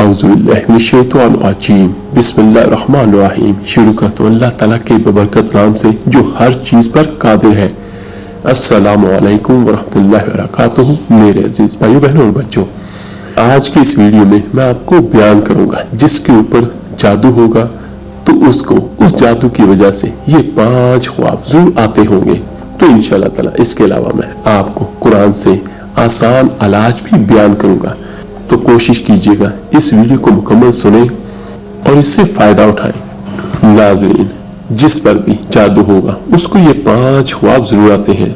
औज़ुबिल्लाहिमिनश्शैतानिर्रजीम बिस्मिल्लाहिर्रहमानिर्रहीम। शुरू करता हूँ अल्लाह ताला के बबरकत नाम से जो हर चीज़ पर कादिर है। अस्सलामु अलैकुम वरहमतुल्लाहि वबरकातुहू। मेरे अजीज भाइयों बहनों और बच्चों, आज की इस वीडियो में मैं आपको बयान करूंगा जिसके ऊपर जादू होगा तो उसको उस जादू की वजह से ये 5 ख्वाब जरूर आते होंगे। तो इंशाअल्लाह ताला इसके अलावा मैं आपको कुरान से आसान इलाज भी बयान करूंगा। तो कोशिश कीजिएगा इस वीडियो को मुकम्मल सुने और इससे फायदा उठाएं। नाज़रीन, जिस पर भी जादू होगा उसको ये 5 ख्वाब जरूर आते हैं।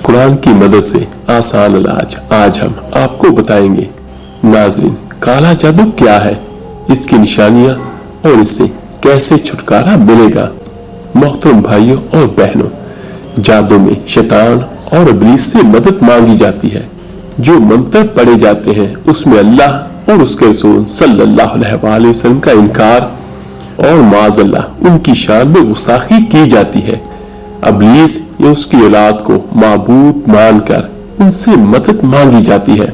कुरान की मदद से आसान इलाज आज हम आपको बताएंगे। नाज़रीन, काला जादू क्या है, इसकी निशानियां और इससे कैसे छुटकारा मिलेगा। मोहतरम भाइयों और बहनों, जादू में शैतान और इब्लीस से मदद मांगी जाती है। जो मंत्र पढ़े जाते हैं उसमें अल्लाह और उसके रसूल सल्लल्लाहु अलैहि वसल्लम का इनकार और माज़अल्लाह उनकी शान में गुस्ताखी की जाती है। इब्लीस या उसकी औलाद को माबूद मानकर उनसे मदद मांगी जाती है।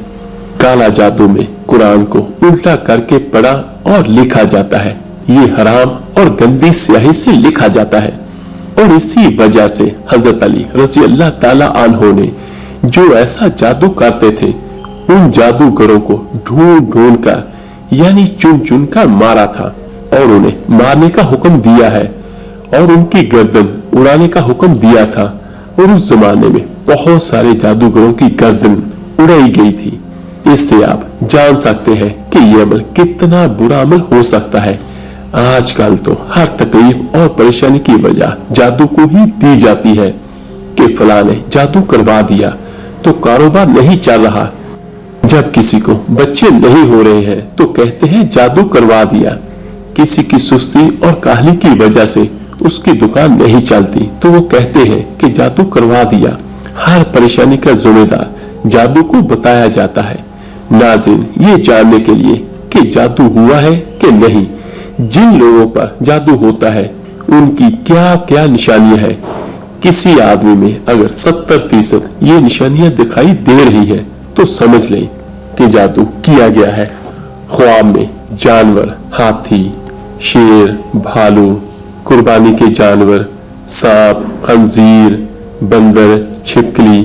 काला जादू में कुरान को उल्टा करके पढ़ा और लिखा जाता है। ये हराम और गंदी स्याही से लिखा जाता है और इसी वजह से हजरत अली रज़ी अल्लाह ताला अन्हु ने जो ऐसा जादू करते थे उन जादूगरों को ढूंढ ढूंढ कर यानी चुन चुन कर मारा था और उन्हें मारने का हुक्म दिया है और उनकी गर्दन उड़ाने का हुक्म दिया था। और उस जमाने में बहुत सारे जादूगरों की गर्दन उड़ाई गई थी। इससे आप जान सकते हैं कि यह अमल कितना बुरा अमल हो सकता है। आजकल तो हर तकलीफ और परेशानी की वजह जादू को ही दी जाती है कि फलां ने जादू करवा दिया तो कारोबार नहीं चल रहा। जब किसी को बच्चे नहीं हो रहे हैं तो कहते हैं जादू करवा दिया। किसी की सुस्ती और काहली की वजह से उसकी दुकान नहीं चलती तो वो कहते हैं कि जादू करवा दिया। हर परेशानी का जिम्मेदार जादू को बताया जाता है। नाज़रीन, ये जानने के लिए कि जादू हुआ है कि नहीं, जिन लोगों पर जादू होता है उनकी क्या क्या निशानियां हैं। किसी आदमी में अगर 70% ये निशानियां दिखाई दे रही है तो समझ लें कि जादू किया गया है। ख्वाब में जानवर, हाथी, शेर, भालू, कुर्बानी के जानवर, सांप, खंजीर, बंदर, छिपकली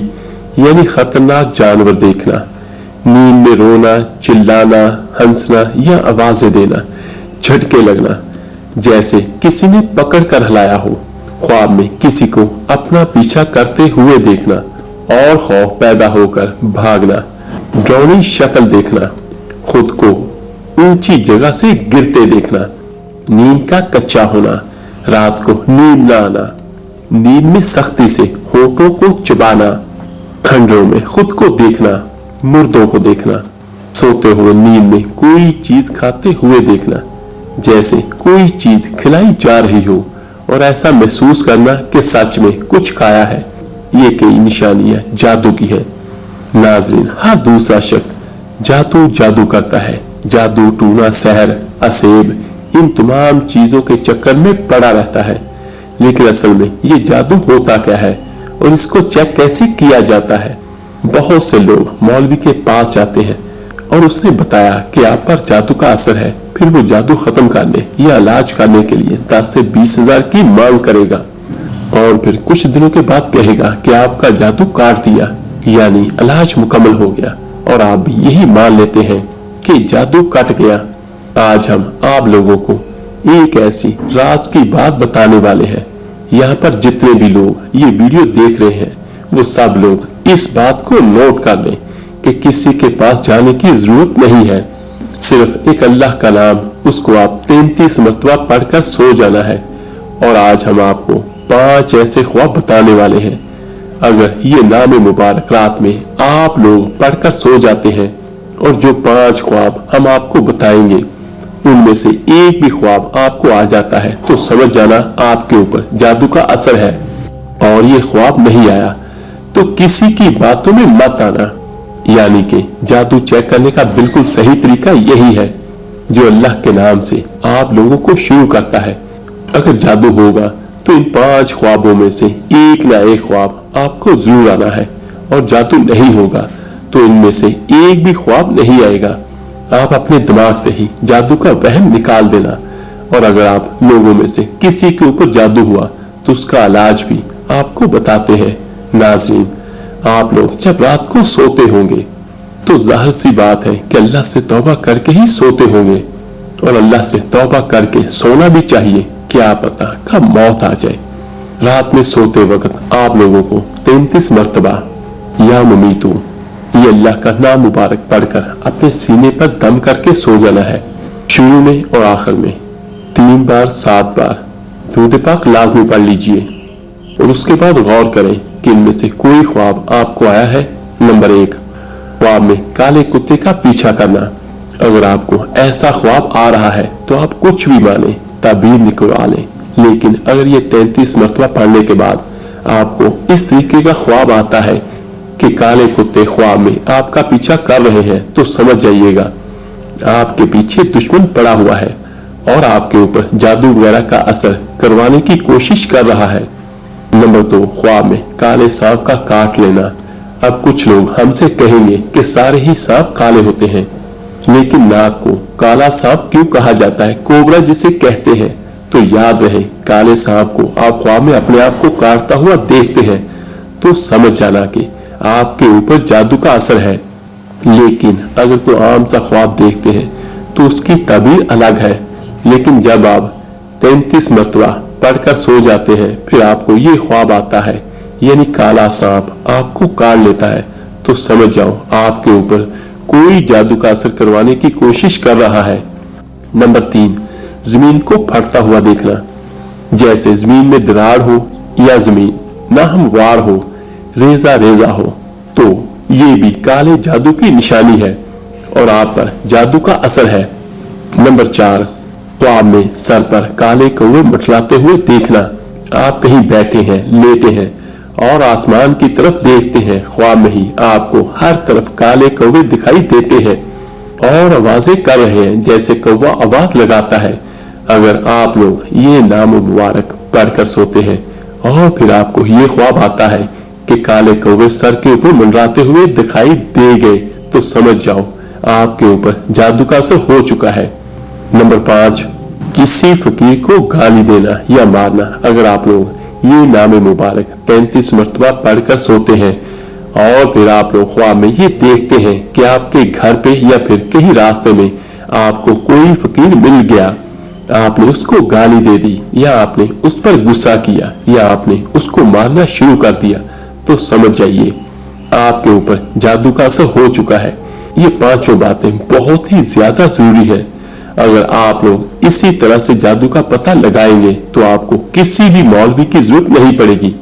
यानी खतरनाक जानवर देखना, नींद में रोना, चिल्लाना, हंसना या आवाजें देना, झटके लगना जैसे किसी ने पकड़ कर हिलाया हो, ख्वाब में किसी को अपना पीछा करते हुए देखना और खौफ पैदा होकर भागना, डरावनी शक्ल देखना, खुद को ऊंची जगह से गिरते देखना, नींद का कच्चा होना, रात को नींद न आना, नींद में सख्ती से होठों को चबाना, खंडरों में खुद को देखना, मुर्दों को देखना, सोते हुए नींद में कोई चीज खाते हुए देखना जैसे कोई चीज खिलाई जा रही हो और ऐसा महसूस करना कि सच में कुछ खाया है। ये कई निशानियां जादू की है। नाज़रीन, हर दूसरा शख्स जादू करता है। जादू टूना, सहर, असेब, इन तमाम चीजों के चक्कर में पड़ा रहता है। लेकिन असल में ये जादू होता क्या है और इसको चेक कैसे किया जाता है। बहुत से लोग मौलवी के पास जाते हैं और उसने बताया कि आप पर जादू का असर है। फिर वो जादू खत्म करने या इलाज करने के लिए 10 से 20 हजार की मांग करेगा और फिर कुछ दिनों के बाद कहेगा कि आपका जादू काट दिया यानी इलाज मुकम्मल हो गया और आप भी यही मान लेते हैं कि जादू कट गया। आज हम आप लोगों को एक ऐसी राज की बात बताने वाले हैं। यहाँ पर जितने भी लोग ये वीडियो देख रहे हैं वो सब लोग इस बात को नोट कर लें कि किसी के पास जाने की जरूरत नहीं है। सिर्फ एक अल्लाह का नाम, उसको आप 33 मरतबा पढ़कर सो जाना है। और आज हम आपको 5 ऐसे ख्वाब बताने वाले हैं। अगर ये नाम मुबारक रात में आप लोग पढ़कर सो जाते हैं और जो 5 ख्वाब हम आपको बताएंगे उनमें से एक भी ख्वाब आपको आ जाता है तो समझ जाना आपके ऊपर जादू का असर है। और ये ख्वाब नहीं आया तो किसी की बातों में मत आना। यानी कि जादू चेक करने का बिल्कुल सही तरीका यही है जो अल्लाह के नाम से आप लोगों को शुरू करता है। अगर जादू होगा तो इन 5 ख्वाबों में से एक ना एक ख्वाब आपको जरूर आना है और जादू नहीं होगा तो इनमें से एक भी ख्वाब नहीं आएगा। आप अपने दिमाग से ही जादू का वहम निकाल देना। और अगर आप लोगों में से किसी के ऊपर जादू हुआ तो उसका इलाज भी आपको बताते हैं। नाज़रीन, आप लोग जब रात को सोते होंगे तो जाहिर सी बात है कि अल्लाह से तौबा करके ही सोते होंगे, और अल्लाह से तौबा करके सोना भी चाहिए। क्या पता कब मौत आ जाए। रात में सोते वक्त आप लोगों को 33 मर्तबा या मुमीतू, ये अल्लाह का नाम मुबारक पढ़कर अपने सीने पर दम करके सो जाना है। शुरू में और आखिर में 3 बार 7 बार दुरूद पाक लाजमी पढ़ लीजिए, और उसके बाद गौर करें कि इनमें से कोई ख्वाब आपको आया है। नंबर 1, ख्वाब में काले कुत्ते का पीछा करना। अगर आपको ऐसा ख्वाब आ रहा है तो आप कुछ भी माने, ताबीर निकलवा लें, लेकिन अगर ये 33 मरतबा पढ़ने के बाद आपको इस तरीके का ख्वाब आता है कि काले कुत्ते ख्वाब में आपका पीछा कर रहे हैं, तो समझ जाइएगा आपके पीछे दुश्मन पड़ा हुआ है और आपके ऊपर जादू वगैरह का असर करवाने की कोशिश कर रहा है। नंबर 2, ख्वाब में काले सांप का काट लेना। अब कुछ लोग हमसे कहेंगे कि सारे ही सांप काले होते हैं, लेकिन नाग को काला सांप क्यों कहा जाता है, कोबरा जिसे कहते हैं। तो याद रहे, काले सांप को आप ख्वाब में अपने आप को काटता हुआ देखते हैं तो समझ जाना कि आपके ऊपर जादू का असर है। लेकिन अगर कोई आम सा ख्वाब देखते हैं तो उसकी ताबीर अलग है। लेकिन जब आप 33 मरतबा पढ़कर सो जाते हैं, फिर आपको ये ख्वाब आता है, यानी काला सांप आपको काट लेता है, तो समझ जाओ आपके ऊपर कोई जादू का असर करवाने की कोशिश कर रहा है। नंबर 3, जमीन को फटता हुआ देखना। जैसे जमीन में दरार हो या जमीन नाहमवार हो, रेजा रेजा हो, तो ये भी काले जादू की निशानी है और आप पर जादू का असर है। नंबर 4, ख्वाब में सर पर काले कौवे मंडराते हुए देखना। आप कहीं बैठे हैं, लेटे हैं और आसमान की तरफ देखते हैं, ख्वाब में ही आपको हर तरफ काले कौवे दिखाई देते हैं और आवाजें कर रहे हैं जैसे कौवा आवाज लगाता है। अगर आप लोग ये नाम मुबारक पढ़कर सोते हैं और फिर आपको ये ख्वाब आता है कि काले कौवे सर के ऊपर मंडराते हुए दिखाई दे गए, तो समझ जाओ आपके ऊपर जादू का असर हो चुका है। नंबर 5, किसी फकीर को गाली देना या मारना। अगर आप लोग ये नाम मुबारक 33 मरतबा पढ़कर सोते हैं और फिर आप लोग ख्वाब में ये देखते हैं कि आपके घर पे या फिर कहीं रास्ते में आपको कोई फकीर मिल गया, आपने उसको गाली दे दी या आपने उस पर गुस्सा किया या आपने उसको मारना शुरू कर दिया, तो समझ जाइए आपके ऊपर जादू का असर हो चुका है। ये 5 बातें बहुत ही ज्यादा जरूरी है। अगर आप लोग इसी तरह से जादू का पता लगाएंगे तो आपको किसी भी मौलवी की जरूरत नहीं पड़ेगी।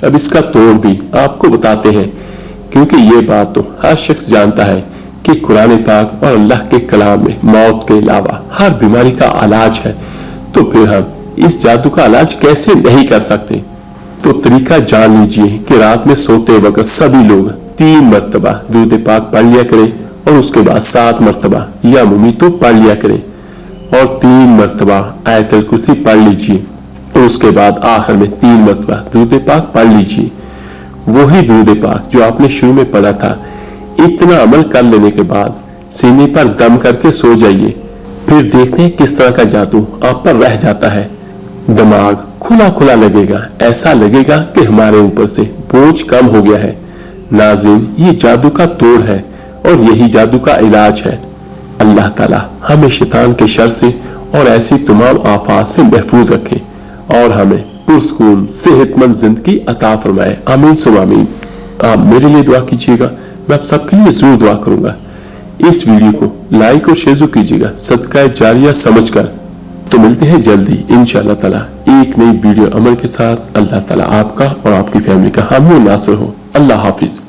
अब इसका तोड़ भी आपको बताते हैं, क्योंकि ये बात तो हर शख्स जानता है कि कुरान पाक और अल्लाह के कलाम में मौत के अलावा हर बीमारी का इलाज है। तो फिर हम इस जादू का इलाज कैसे नहीं कर सकते। तो तरीका जान लीजिए कि रात में सोते वक्त सभी लोग 3 मरतबा दुरूद पाक पढ़ लिया करें और उसके बाद 7 मरतबा या मुमीतो पढ़ लिया करें और 3 मरतबा आयतुल कुर्सी पढ़ लीजिए और उसके बाद आखिर में 3 मरतबा दुरूद पाक पढ़ लीजिए। वही दुरूद पाक जो आपने शुरू में पढ़ा था। इतना अमल कर लेने के बाद सीने पर दम करके सो जाइए। फिर देखते हैं किस तरह का जादू आप पर रह जाता है। दिमाग खुला खुला लगेगा, ऐसा लगेगा कि हमारे ऊपर से बोझ कम हो गया है। नाज़रीन, ये जादू का तोड़ है और यही जादू का इलाज है। अल्लाह ताला हमें शैतान के शर से और ऐसी तमाम आफात से महफूज रखे और हमें पुरसकून सेहतमंद जिंदगी अता फरमाए। आमीन सुम आमीन। आप मेरे लिए दुआ कीजिएगा, मैं आप सबके लिए जरूर दुआ करूंगा। इस वीडियो को लाइक और शेयर कीजिएगा सदका जारिया समझकर। तो मिलते हैं जल्दी इंशाअल्लाह ताला एक नई वीडियो अमल के साथ। अल्लाह ताला आपका और आपकी फैमिली का हामी और नासिर हो। अल्लाह हाफिज।